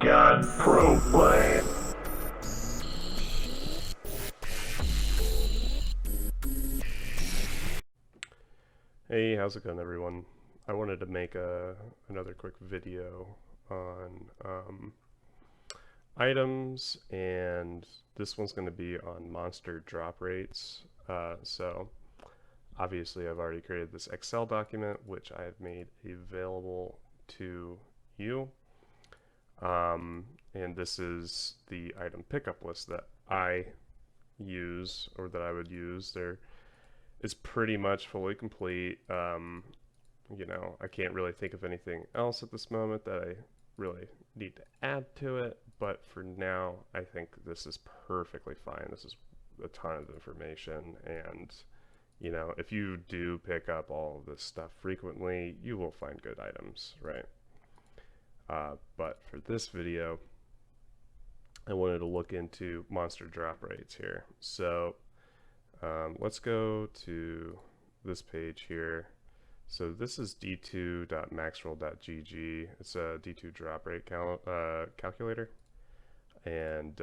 God Profile. Hey, how's it going, everyone? I wanted to make another quick video on items, and this one's going to be on monster drop rates. So obviously I've already created this Excel document which I've made available to you, and this is the item pickup list that I use, or that I would use. There is pretty much fully complete. You know, I can't really think of anything else at this moment that I really need to add to it, but for now I think this is perfectly fine. This is a ton of information, and you know, if you do pick up all of this stuff frequently, you will find good items, right? But for this video, I wanted to look into monster drop rates here. So let's go to this page here. So this is d2.maxroll.gg. It's a d2 drop rate calculator, and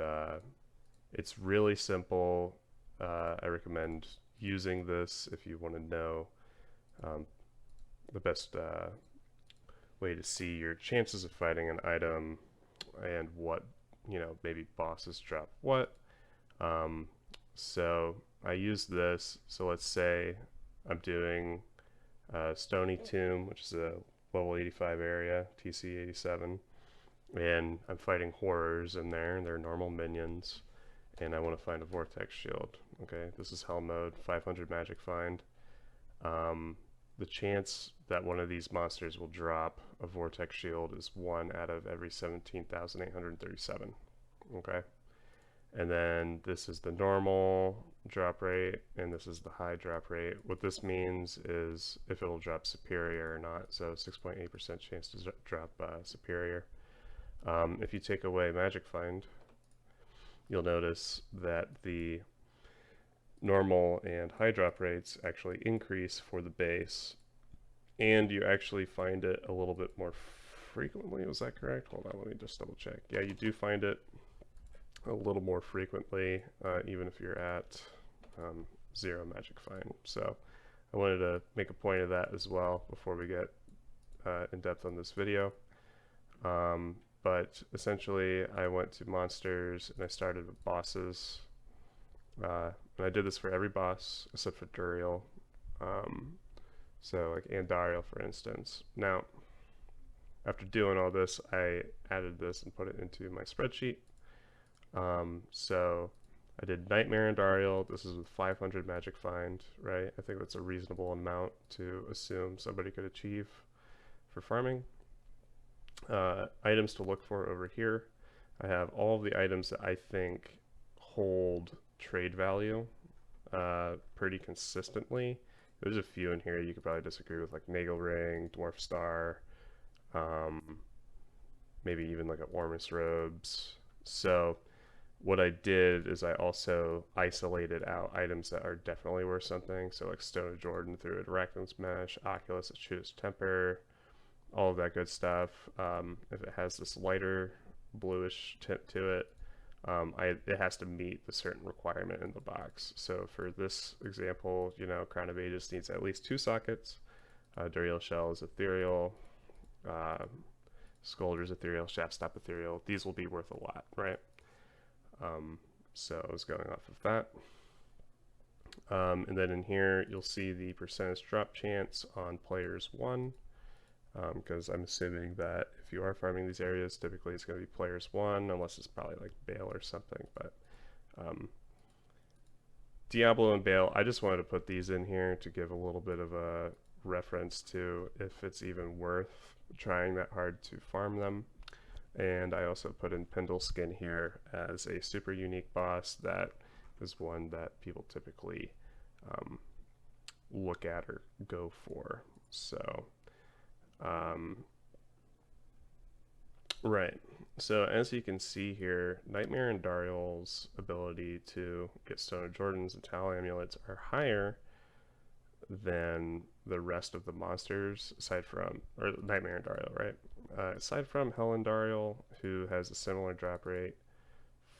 it's really simple. I recommend using this if you want to know the best way to see your chances of fighting an item and what, you know, maybe bosses drop what. So I use this. So let's say I'm doing Stony Tomb, which is a level 85 area, TC 87, and I'm fighting horrors in there, and they're normal minions, and I want to find a Vortex Shield. Okay, this is Hell mode, 500 magic find. The chance that one of these monsters will drop a Vortex Shield is 1 out of every 17,837. Okay, and then this is the normal drop rate, and this is the high drop rate. What this means is if it'll drop superior or not. So 6.8% chance to drop superior. If you take away magic find, you'll notice that the normal and high drop rates actually increase for the base, and you actually find it a little bit more frequently. Was that correct? Hold on, let me just double check. Yeah, you do find it a little more frequently, even if you're at 0 magic find. So I wanted to make a point of that as well before we get in depth on this video. But essentially I went to monsters and I started with bosses, and I did this for every boss except for Duriel. So like Andariel, for instance. Now after doing all this, I added this and put it into my spreadsheet. So I did Nightmare Andariel. This is with 500 magic find, right? I think that's a reasonable amount to assume somebody could achieve for farming. Items to look for over here. I have all of the items that I think hold trade value pretty consistently. There's a few in here you could probably disagree with, like Nagel Ring, Dwarf Star, maybe even like a Ormus Robes. So what I did is I also isolated out items that are definitely worth something. So like Stone of Jordan through it, Arachnid's Mesh, Oculus, Choose Temper, all of that good stuff. If it has this lighter bluish tint to it, it has to meet the certain requirement in the box. So for this example, you know, Crown of Ages needs at least 2 sockets. Duriel Shell is ethereal. Scolders ethereal, Shaftstop ethereal. These will be worth a lot, right? So I was going off of that. And then in here, you'll see the percentage drop chance on players 1, because I'm assuming that if you are farming these areas, typically it's going to be players 1, unless it's probably like Bale or something. But Diablo and Bale, I just wanted to put these in here to give a little bit of a reference to if it's even worth trying that hard to farm them. And I also put in Pendle Skin here as a super unique boss that is one that people typically look at or go for. So right, so as you can see here, Nightmare and Dariel's ability to get Stone of Jordans and Tally Amulets are higher than the rest of the monsters, aside from, or Nightmare and Dariel, right? aside from Helendariel, who has a similar drop rate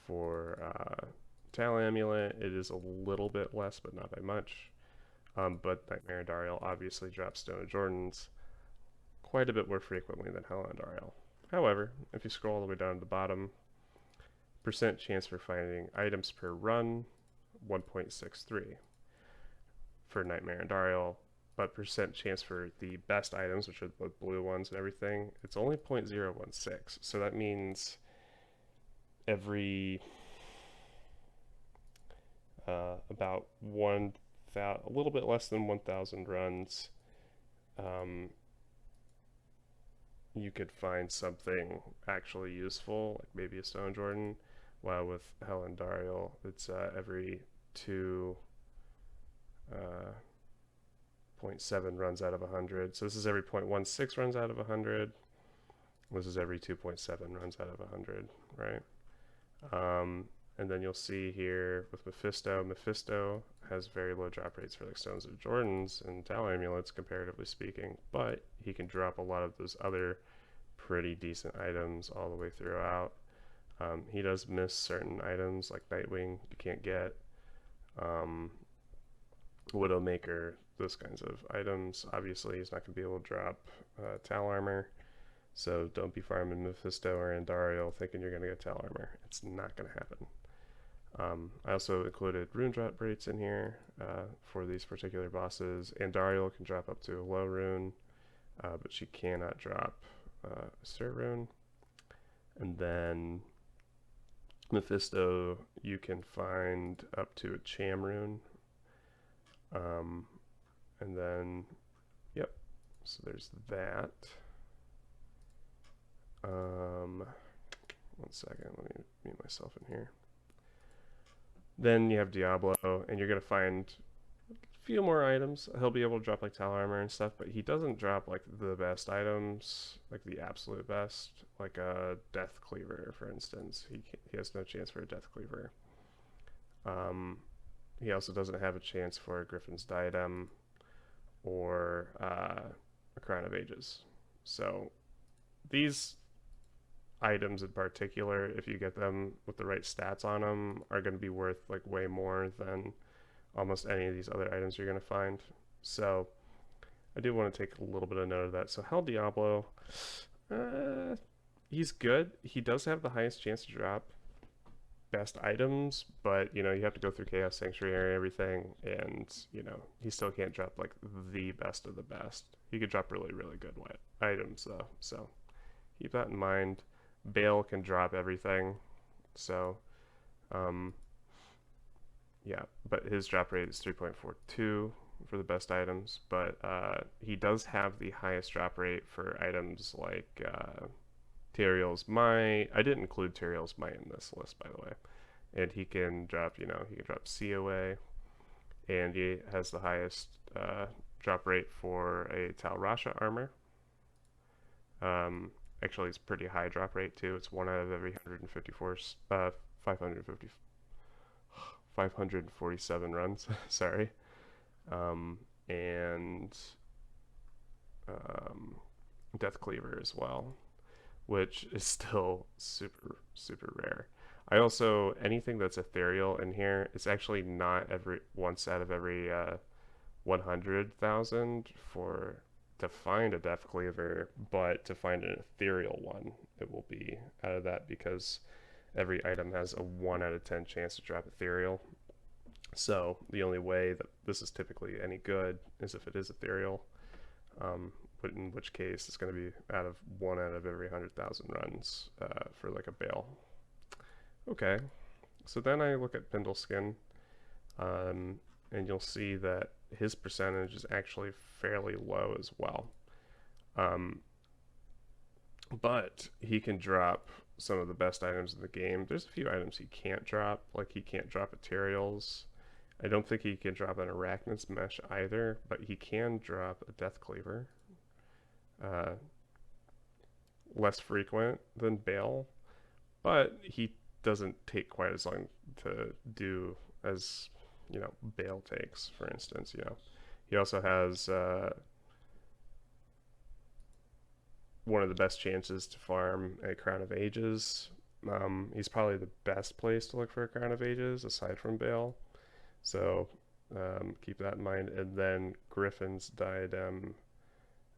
for Tal Amulet, it is a little bit less, but not by much. But Nightmare Dariel obviously drops Stone of Jordans quite a bit more frequently than Helendariel. However, if you scroll all the way down to the bottom, percent chance for finding items per run, 1.63 for Nightmare and Dariel, but percent chance for the best items, which are the blue ones and everything, it's only 0.016. So that means every about a little bit less than 1,000 runs, you could find something actually useful, like maybe a Stone Jordan. While with Helen Dariel, it's every 2.7 runs out of 100. So this is every 0.16 runs out of 100. This is every 2.7 runs out of 100, right? And then you'll see here with Mephisto, Mephisto has very low drop rates for like Stones of Jordans and Tal Amulets, comparatively speaking, but he can drop a lot of those other pretty decent items all the way throughout. He does miss certain items like Nightwing you can't get, Widowmaker, those kinds of items. Obviously he's not going to be able to drop Tal Armor, so don't be farming Mephisto or Andariel thinking you're going to get Tal Armor. It's not going to happen. I also included rune drop rates in here for these particular bosses. Andariel can drop up to a low rune, but she cannot drop a cert rune. And then Mephisto, you can find up to a Cham rune. And then, yep, so there's that. One second, let me mute myself in here. Then you have Diablo, and you're going to find a few more items. He'll be able to drop like Tal Armor and stuff, but he doesn't drop like the best items, like the absolute best, like a Death Cleaver, for instance. He has no chance for a Death Cleaver. He also doesn't have a chance for Griffin's Diadem or a Crown of Ages. So these items in particular, if you get them with the right stats on them, are going to be worth like way more than almost any of these other items you're going to find. So I do want to take a little bit of note of that. So Hell Diablo, he's good. He does have the highest chance to drop best items, but you know, you have to go through Chaos Sanctuary and everything, and you know, he still can't drop like the best of the best. He could drop really, really good items though, so keep that in mind. Bale can drop everything, so yeah, but his drop rate is 3.42 for the best items, but he does have the highest drop rate for items like Tyrael's Might. I didn't include Tyrael's Might in this list, by the way. And he can drop, you know, he can drop COA, and he has the highest drop rate for a Tal Rasha armor. Actually, it's pretty high drop rate too. It's 1 out of every 547 runs. Sorry. And Death Cleaver as well, which is still super, super rare. I also, anything that's ethereal in here, it's actually not once out of every 100,000 to find a Death Cleaver, but to find an ethereal one, it will be out of that, because every item has a 1 out of 10 chance to drop ethereal. So the only way that this is typically any good is if it is ethereal, but in which case it's going to be 1 out of every 100,000 runs for like a Bale. Okay, so then I look at Pendle Skin, and you'll see that his percentage is actually fairly low as well. But he can drop some of the best items in the game. There's a few items he can't drop, like he can't drop Ethereals. I don't think he can drop an Arachnid's Mesh either, but he can drop a Death Cleaver. Less frequent than Bale, but he doesn't take quite as long to do as, you know, Bale takes, for instance. You know, he also has one of the best chances to farm a Crown of Ages. He's probably the best place to look for a Crown of Ages aside from Bale. So keep that in mind. And then Griffin's Diadem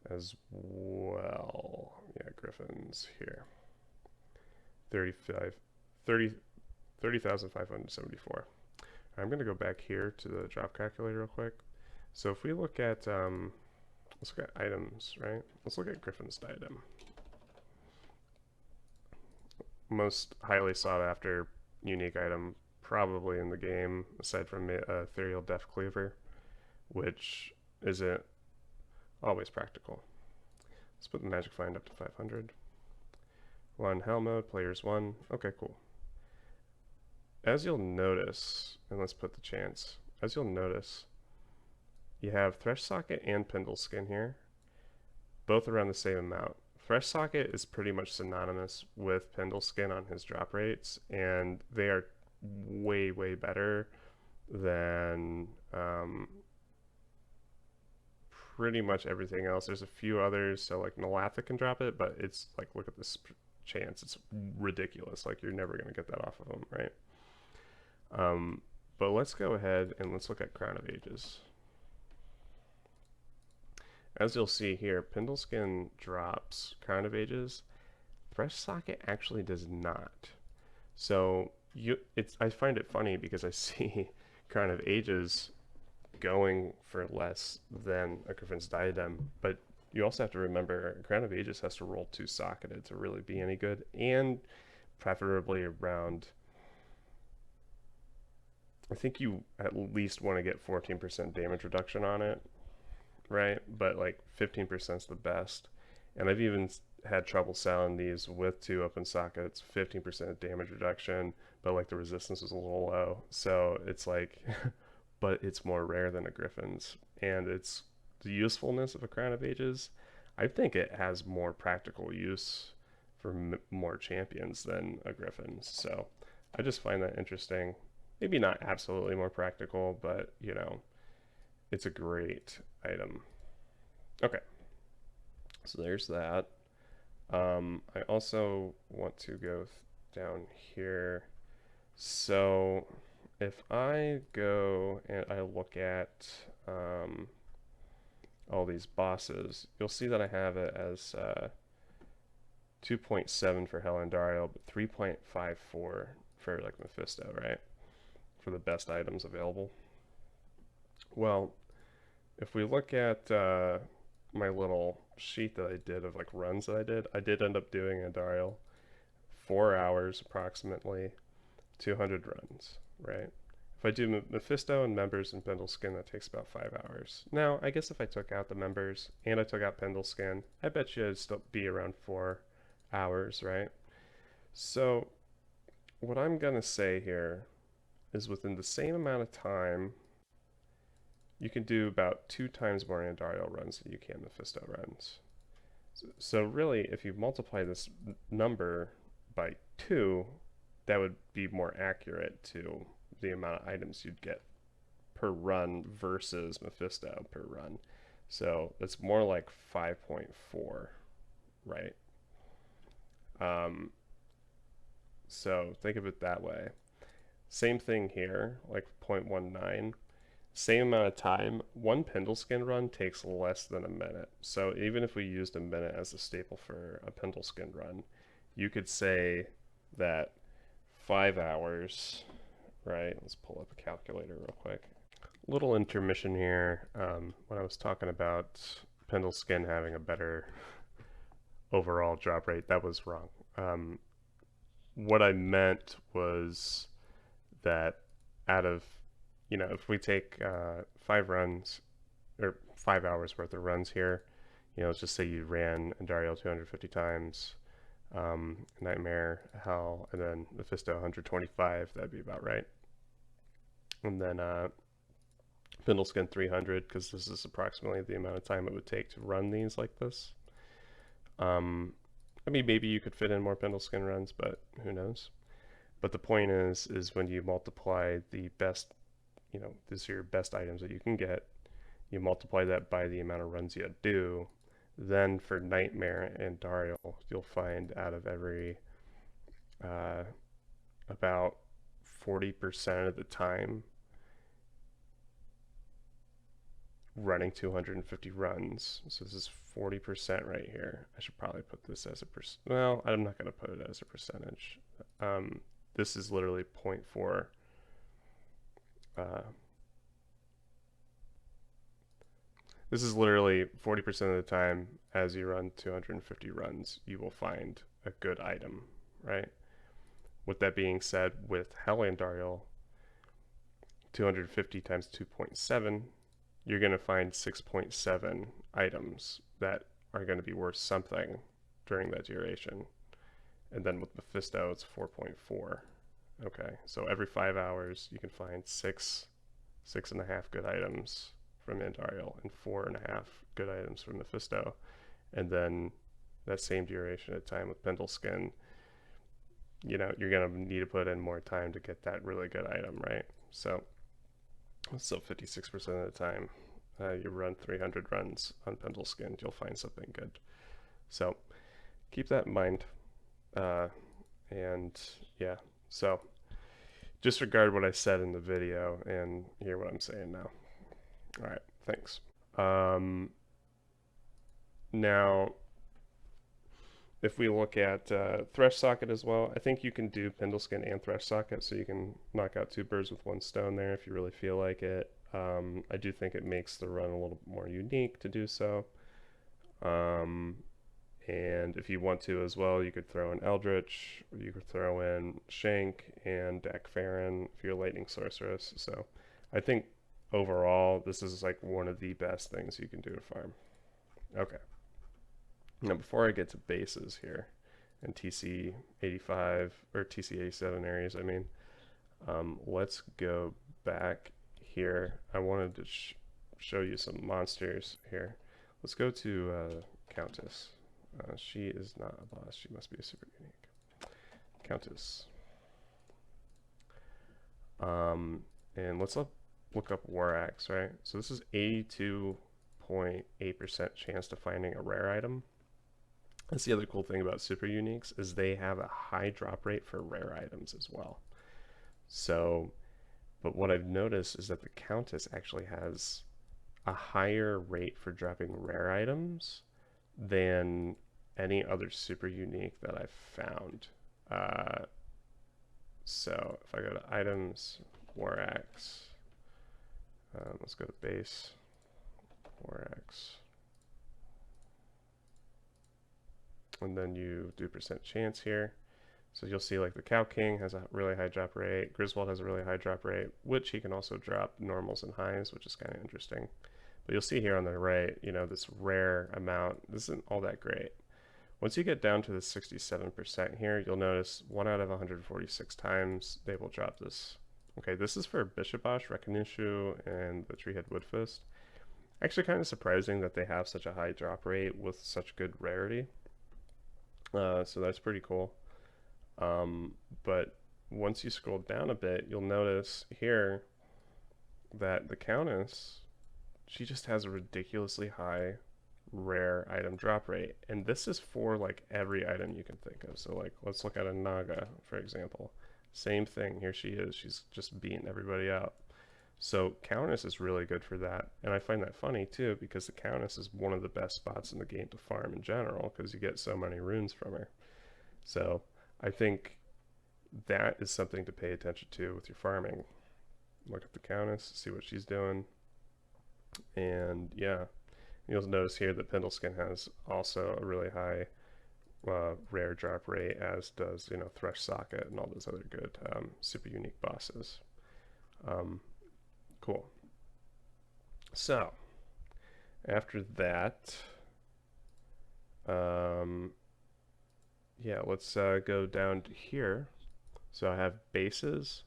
as well. Yeah, Griffin's here. 30,574. I'm going to go back here to the drop calculator real quick. So if we look at, let's look at items, right? Let's look at Griffin's Diadem. Most highly sought after unique item probably in the game, aside from Ethereal Death Cleaver, which isn't always practical. Let's put the magic find up to 500. We're on hell mode, players 1. Okay, cool. As you'll notice, and let's put the chance, as you'll notice, you have Thresh Socket and Pendle Skin here, both around the same amount. Thresh Socket is pretty much synonymous with Pendle Skin on his drop rates, and they are way, way better than pretty much everything else. There's a few others, so like Nalatha can drop it, but it's like, look at this chance. It's ridiculous. Like, you're never going to get that off of them, right? But let's go ahead and let's look at Crown of Ages. As you'll see here, Pendle Skin drops Crown of Ages. Thresh Socket actually does not. So I find it funny because I see Crown of Ages going for less than a Griffin's Diadem, but you also have to remember Crown of Ages has to roll 2 socketed to really be any good, and preferably around, I think you at least want to get 14% damage reduction on it, right? But like 15% is the best. And I've even had trouble selling these with 2 open sockets, 15% damage reduction, but like the resistance is a little low. So it's like, but it's more rare than a Griffin's. And it's the usefulness of a Crown of Ages. I think it has more practical use for more champions than a Griffin's. So I just find that interesting. Maybe not absolutely more practical, but you know, it's a great item. Okay, so there's that. I also want to go down here. So if I go and I look at all these bosses, you'll see that I have it as 2.7 for Helendariel, but 3.54 for like Mephisto, right? For the best items available. Well, if we look at my little sheet that I did of like runs that I did end up doing Andariel 4 hours approximately, 200 runs, right? If I do Mephisto and members and Pendle Skin, that takes about 5 hours. Now, I guess if I took out the members and I took out Pendle Skin, I bet you it'd still be around 4 hours, right? So what I'm gonna say here is within the same amount of time, you can do about 2 times more Andariel runs than you can Mephisto runs. So really, if you multiply this number by 2, that would be more accurate to the amount of items you'd get per run versus Mephisto per run. So it's more like 5.4, right? So think of it that way. Same thing here, like 0.19. Same amount of time. 1 Pendle Skin run takes less than a minute. So even if we used a minute as a staple for a Pendle Skin run, you could say that 5 hours, right? Let's pull up a calculator real quick. Little intermission here. When I was talking about Pendle Skin having a better overall drop rate, that was wrong. What I meant was that out of, you know, if we take 5 runs or 5 hours worth of runs here, you know, let's just say you ran Andariel 250 times, Nightmare, Hell, and then Mephisto 125, that'd be about right. And then Pendle Skin 300, because this is approximately the amount of time it would take to run these like this. I mean, maybe you could fit in more Pendle Skin runs, but who knows? But the point is when you multiply the best, you know, these are your best items that you can get, you multiply that by the amount of runs you do, Then for Nightmare and Dariel, you'll find out of every about 40% of the time running 250 runs. So this is 40% right here. I should probably put this as a percent. Well, I'm not going to put it as a percentage. This is literally 0.4. This is literally 40% of the time as you run 250 runs, you will find a good item, right? With that being said, with Hellion Dariel, 250 times 2.7, you're going to find 6.7 items that are going to be worth something during that duration. And then with Mephisto, it's 4.4. Okay, so every 5 hours, you can find 6.5 good items from Andariel and 4.5 good items from Mephisto. And then that same duration of time with Pendle Skin, you know, you're going to need to put in more time to get that really good item, right? So 56% of the time you run 300 runs on Pendle Skin, you'll find something good. So keep that in mind. And yeah, so disregard what I said in the video and hear what I'm saying now. All right, thanks. Now, if we look at Thresh Socket as well, I think you can do Pendle Skin and Thresh Socket, so you can knock out 2 birds with 1 stone there if you really feel like it. I do think it makes the run a little more unique to do so. And if you want to as well, you could throw in Eldritch, or you could throw in Shank and Dakfarin if you're a Lightning Sorceress. So I think overall, this is like one of the best things you can do to farm. Okay. Now, before I get to bases here and TC 85 or TC 87 areas, I mean, let's go back here. I wanted to show you some monsters here. Let's go to Countess. She is not a boss. She must be a super unique. Countess. And let's look up War Axe, right? So this is 82.8% chance to finding a rare item. That's the other cool thing about super uniques is they have a high drop rate for rare items as well. So, but what I've noticed is that the Countess actually has a higher rate for dropping rare items than any other super unique that I've found. So if I go to items, War Axe, let's go to base, War Axe. And then you do percent chance here. So you'll see like the Cow King has a really high drop rate. Griswold has a really high drop rate, which he can also drop normals and highs, which is kind of interesting. But you'll see here on the right, you know, this rare amount, this isn't all that great. Once you get down to the 67% here, you'll notice 1 out of 146 times they will drop this. Okay, this is for Bishabosh, Rekanushu, and the Treehead Woodfist. Actually kind of surprising that they have such a high drop rate with such good rarity. So that's pretty cool. But once you scroll down a bit, you'll notice here that the Countess, she just has a ridiculously high rare item drop rate. And this is for like every item you can think of. So like, let's look at a Naga, for example. Same thing, here she is. She's just beating everybody out. So Countess is really good for that. And I find that funny too, because the Countess is one of the best spots in the game to farm in general, because you get so many runes from her. So I think that is something to pay attention to with your farming. Look at the Countess, see what she's doing. And yeah, you'll notice here that Pendle Skin has also a really high rare drop rate, as does, you know, Thresh Socket and all those other good super unique bosses. Cool. So after that, yeah, let's go down to here. So I have bases,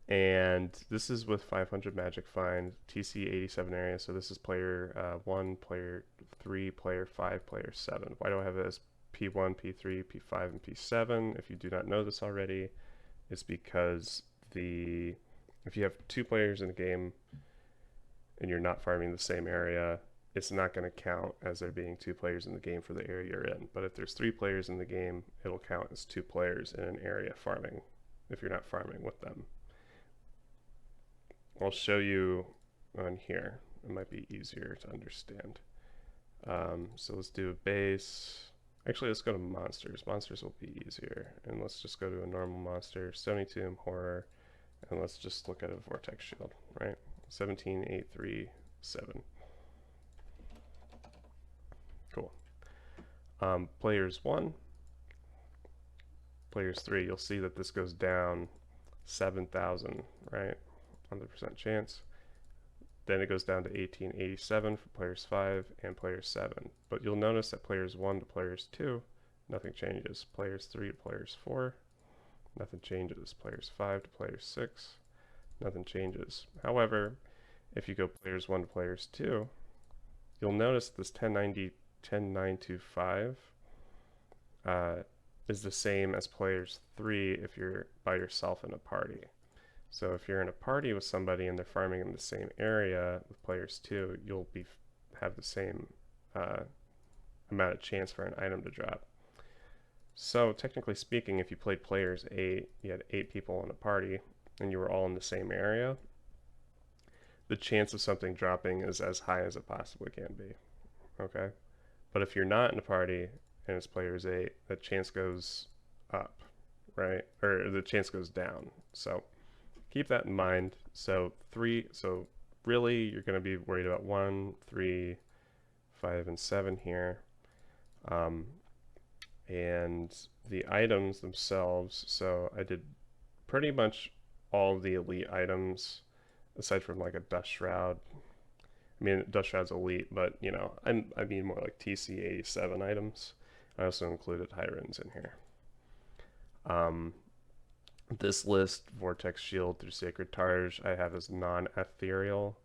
and this is with 500 magic find, TC 87 area. So this is player 1, player 3, player 5, player 7. Why do I have it as P1, P3, P5, and P7? If you do not know this already, it's because if you have 2 players in a game and you're not farming the same area, it's not going to count as there being 2 players in the game for the area you're in. But if there's 3 players in the game, it'll count as 2 players in an area farming if you're not farming with them. I'll show you on here. It might be easier to understand. So let's do a base. Actually, let's go to monsters. Monsters will be easier. And let's just go to a normal monster, Stony Tomb, Horror, and let's just look at a Vortex Shield, right? 17837. Cool. Players 1, players 3, you'll see that this goes down 7,000, right? 100% chance. Then it goes down to 1887 for players 5 and players 7. But you'll notice that players 1 to players 2, nothing changes. Players 3 to players 4, nothing changes. Players 5 to players 6, nothing changes. However, if you go players 1 to players 2, you'll notice this 10925 is the same as players 3 if you're by yourself in a party. So if you're in a party with somebody and they're farming in the same area with players 2, you'll have the same amount of chance for an item to drop. So technically speaking, if you played players 8, you had 8 people in a party, and you were all in the same area, the chance of something dropping is as high as it possibly can be. Okay? But if you're not in a party and it's players 8, the chance goes up, right? Or the chance goes down. So keep that in mind. So really you're going to be worried about 1, 3, 5, and 7 here. And the items themselves, so I did pretty much all the elite items aside from like a Dust Shroud. I mean, Dust Shroud's elite, but you know, I mean more like TC87 items. I also included high runes in here. This list, Vortex Shield through Sacred Targe, I have as non-ethereal,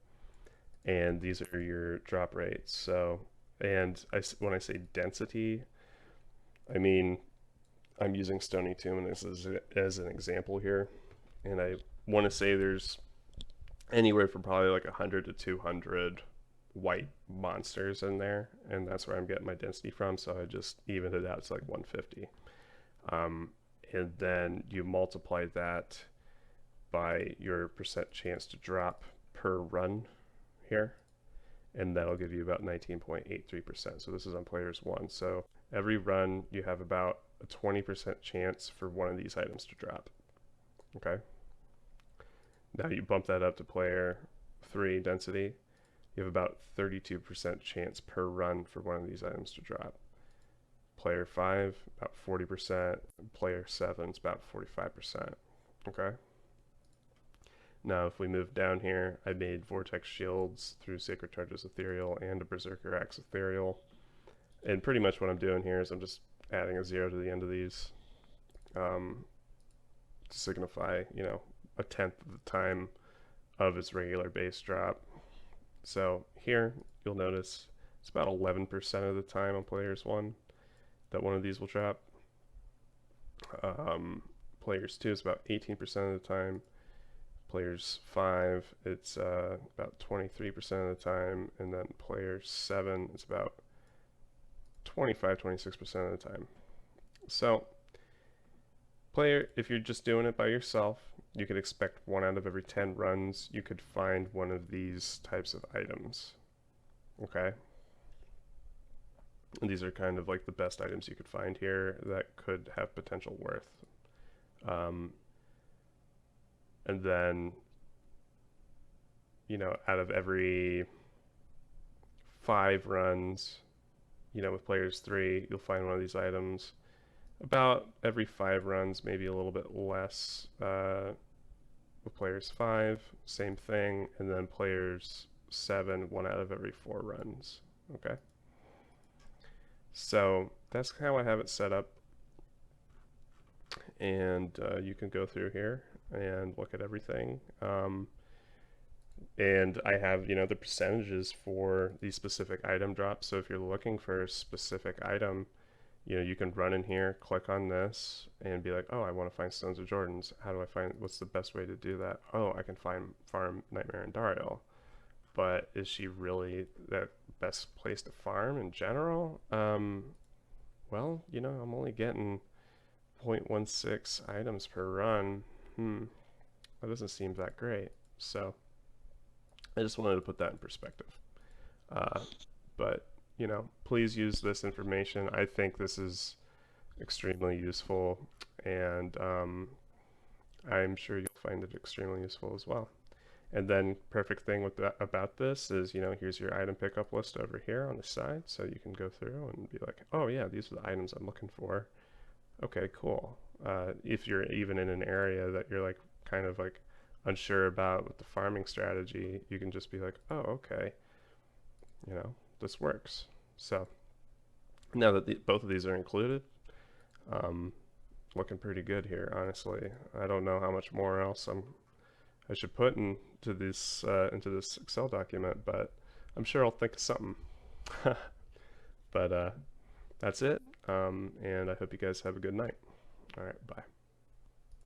and these are your drop rates. So, and when I say density, I mean I'm using Stony Tomb as an example here, and I want to say there's anywhere from probably like 100 to 200 white monsters in there, and that's where I'm getting my density from, so I just evened it out to like 150. And then you multiply that by your percent chance to drop per run here, and that'll give you about 19.83%. So this is on players 1. So every run you have about a 20% chance for one of these items to drop. Okay. Now you bump that up to player 3 density, you have about 32% chance per run for one of these items to drop. Player 5, about 40%, player 7 is about 45%. Okay. Now if we move down here, I made Vortex Shields through Sacred Targe's Ethereal and a Berserker Axe Ethereal. And pretty much what I'm doing here is I'm just adding a 0 to the end of these to signify, you know, 1/10 of the time of its regular base drop. So here you'll notice it's about 11% of the time on players 1 that one of these will drop. Players 2 is about 18% of the time. Players 5, it's about 23% of the time, and then player 7 is about 25-26% of the time. So if you're just doing it by yourself, you could expect 1 out of every 10 runs you could find one of these types of items. Okay. And these are kind of like the best items you could find here that could have potential worth. And then, you know, out of every 5 runs, you know, with players 3, you'll find one of these items. About every 5 runs, maybe a little bit less. With players 5, same thing. And then players 7, 1 out of every 4 runs. Okay. So that's how I have it set up, and you can go through here and look at everything, and I have, you know, the percentages for these specific item drops. So if you're looking for a specific item, you know, you can run in here, click on this, and be like, oh, I want to find Stones of Jordans. How do I find, what's the best way to do that? Oh, I can farm Nightmare and Dario. but is she really the best place to farm in general? Well, you know, I'm only getting 0.16 items per run. That doesn't seem that great. So I just wanted to put that in perspective. But, you know, please use this information. I think this is extremely useful, and I'm sure you'll find it extremely useful as well. And then perfect thing with that about this is, you know, here's your item pickup list over here on the side, so you can go through and be like, oh yeah, these are the items I'm looking for. Okay, cool. If you're even in an area that you're like kind of like unsure about with the farming strategy, you can just be like, oh, okay, you know, this works. So now that both of these are included, looking pretty good here, honestly. I don't know how much more else I should put into this Excel document, but I'm sure I'll think of something. But that's it, and I hope you guys have a good night. All right, bye.